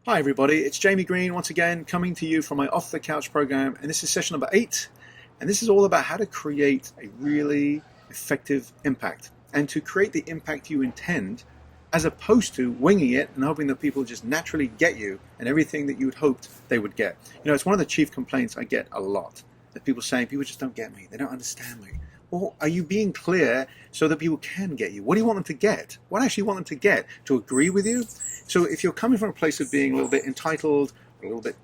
Hi everybody, it's Jamie Greene once again coming to you from my Off the Couch program, and this is session number 8, and this is all about how to create a really effective impact and to create the impact you intend as opposed to winging it and hoping that people just naturally get you and everything that you had hoped they would get. You know, it's one of the chief complaints I get a lot, that people saying people just don't get me, they don't understand me. Well, are you being clear so that people can get you? What do you want them to get? What actually you want them to get? To agree with you? So if you're coming from a place of being a little bit entitled, a little bit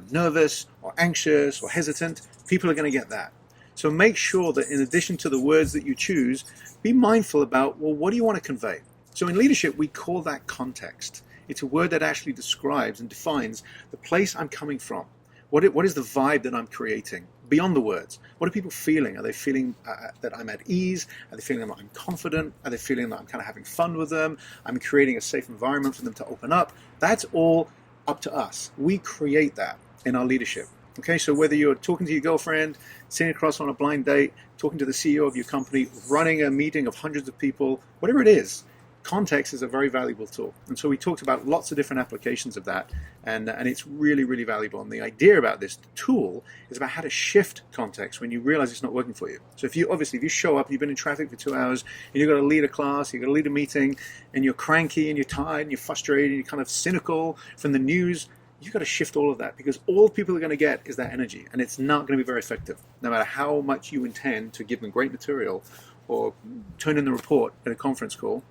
nervous or anxious or hesitant, people are going to get that. So make sure that in addition to the words that you choose, be mindful about, well, what do you want to convey? So in leadership, we call that context. It's a word that actually describes and defines the place I'm coming from. What is the vibe that I'm creating beyond the words? What are people feeling? Are they feeling that I'm at ease? Are they feeling that I'm confident? Are they feeling that I'm kind of having fun with them? I'm creating a safe environment for them to open up. That's all up to us. We create that in our leadership. Okay, so whether you're talking to your girlfriend, sitting across on a blind date, talking to the CEO of your company, running a meeting of hundreds of people, whatever it is, context is a very valuable tool. And so we talked about lots of different applications of that, and it's really, really valuable. And the idea about this tool is about how to shift context when you realize it's not working for you. So if you show up, you've been in traffic for 2 hours, and you've got to lead a class, you've got to lead a meeting, and you're cranky, and you're tired, and you're frustrated, and you're kind of cynical from the news, you've got to shift all of that, because all people are going to get is that energy, and it's not going to be very effective, no matter how much you intend to give them great material or turn in the report at a conference call.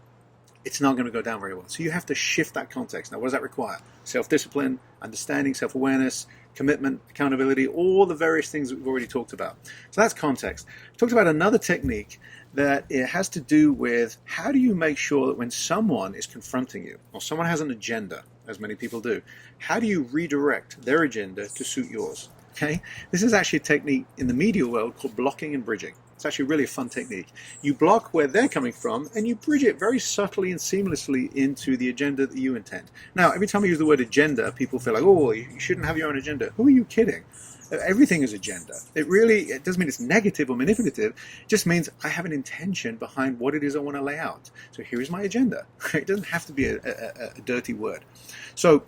It's not going to go down very well. So you have to shift that context. Now, what does that require? Self-discipline, understanding, self-awareness, commitment, accountability, all the various things that we've already talked about. So that's context. We talked about another technique that it has to do with how do you make sure that when someone is confronting you or someone has an agenda, as many people do, how do you redirect their agenda to suit yours? Okay? This is actually a technique in the media world called blocking and bridging. It's actually really a fun technique. You block where they're coming from and you bridge it very subtly and seamlessly into the agenda that you intend. Now, every time I use the word agenda, people feel like, oh, you shouldn't have your own agenda. Who are you kidding? Everything is agenda. It doesn't mean it's negative or manipulative. It just means I have an intention behind what it is I want to lay out. So here is my agenda. It doesn't have to be a dirty word. So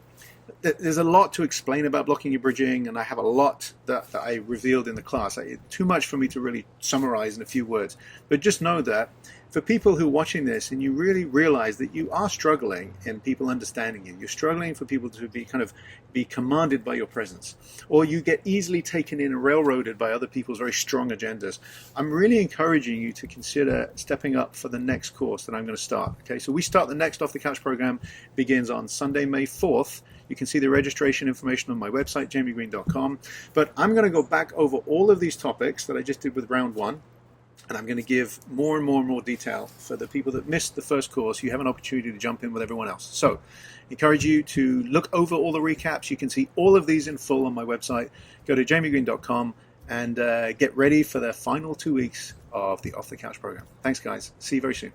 there's a lot to explain about blocking and bridging, and I have a lot that I revealed in the class. Too much for me to really summarize in a few words. But just know that for people who are watching this and you really realize that you are struggling in people understanding you, you're struggling for people to be commanded by your presence, or you get easily taken in and railroaded by other people's very strong agendas, I'm really encouraging you to consider stepping up for the next course that I'm going to start. Okay, so we start the next Off the Couch program, begins on Sunday, May 4th. You can see the registration information on my website, jamiegreene.com. But I'm going to go back over all of these topics that I just did with round 1. And I'm going to give more and more and more detail for the people that missed the first course. You have an opportunity to jump in with everyone else. So I encourage you to look over all the recaps. You can see all of these in full on my website. Go to jamiegreene.com and get ready for the final 2 weeks of the Off the Couch program. Thanks, guys. See you very soon.